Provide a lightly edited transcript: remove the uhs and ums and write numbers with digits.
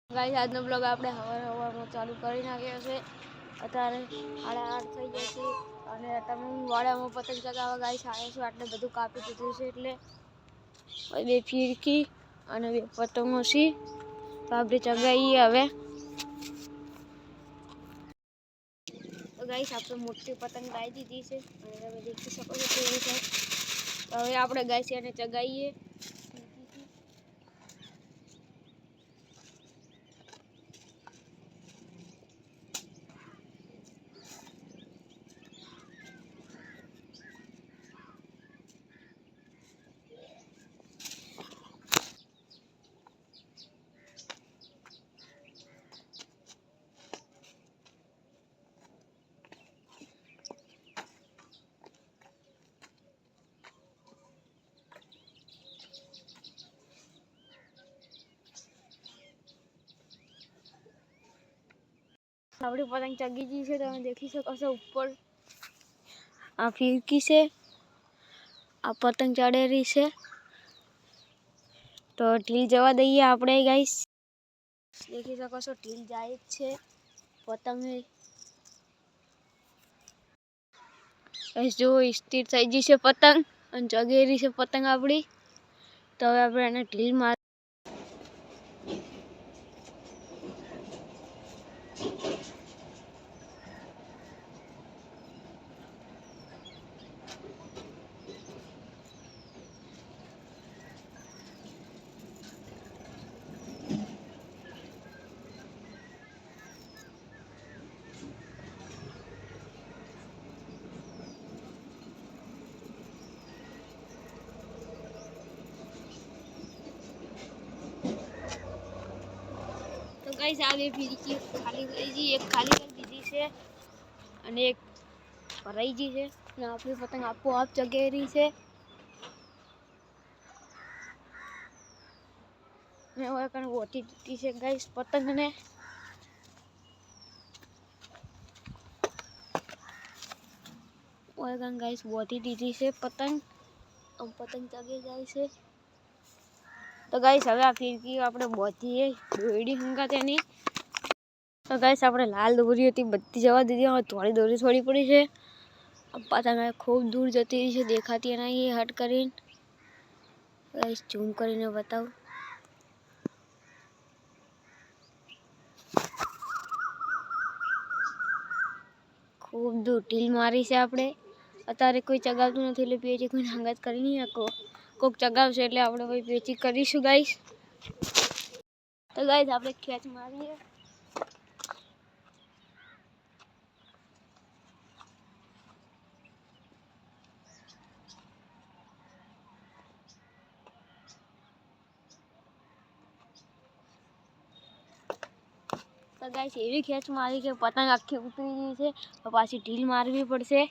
Guys આજનો blog આપણે હવારમાં ચાલુ કરી નાખ્યો છે। અત્યારે 8:30 થઈ ગયા છે અને તમે વાડામાં પતંગ ચગાવવા ગાઈસ આવ્યા છો। આટલે બધું કાપી દીધું છે એટલે બે ફીરકી અને બે પતંગો છે તો આપણે ચગાવીએ હવે। તો ગાઈસ આપણે મોટી પતંગ લાવી દીધી છે અને તમે દેખી શકો છો કેવી છે। તો હવે આપણે ગાઈસ એને ચગાવીએ। આપણી પતંગ ચગી ગઈ છે તમે દેખી શકો છો। ઉપર આ ફીરકી છે, આ પતંગ ચડેલી છે તો ઢીલ જવા દઈએ આપણે ગાઈસ। દેખી શકો છો ઢીલ જાય જ છે પતંગ ગાઈસ। જો સ્થિર થઈ ગઈ છે પતંગ અને ચગેરી છે પતંગ આપણી। તો હવે આપણે એને ઢીલ માર तो गाइस आ गई फीरकी खाली થઈ ગઈ એક ખાલી કરી દીધી છે અને એક ભરાઈ ગઈ છે અને આપણી પતંગ આપોઆપ ચગેરી છે। મેં ઓય કણ ગોતી દીધી છે ગાઈસ પતંગને। ઓય કણ ગાઈસ ગોતી દીધી છે પતંગ આમ પતંગ ચગી જાય છે। તો ગાઈસ હવે આ ફીરકી આપણે બોધીએ દોરડી હંગાતે ની। તો ગાઈસ આપણે લાલ દોરી હતી બધી જવા દીધી હવે થોડી દોરી છોડી પડી છે। પતંગ ખૂબ દૂર જતી રહી છે દેખાતી નહીં હટ કરીને ગાઈસ ઝૂમ કરીને બતાવું। ખૂબ દૂર ઢીલ મારી છે આપણે। અત્યારે કોઈ ચગાવતું નથી એટલે પેચી કોઈ હંગાત કરી નહીં શકો। કોક ચગાવશે એટલે આપણે કોઈ પેચી કરીશું ગાઈસ। તો ગાઈસ આપણે ખેંચ મારીએ। તો ગાઈસ એવી ખેંચ મારી કે પતંગ આખી ઉતરી ગઈ છે તો પાછી ઢીલ મારવી પડશે।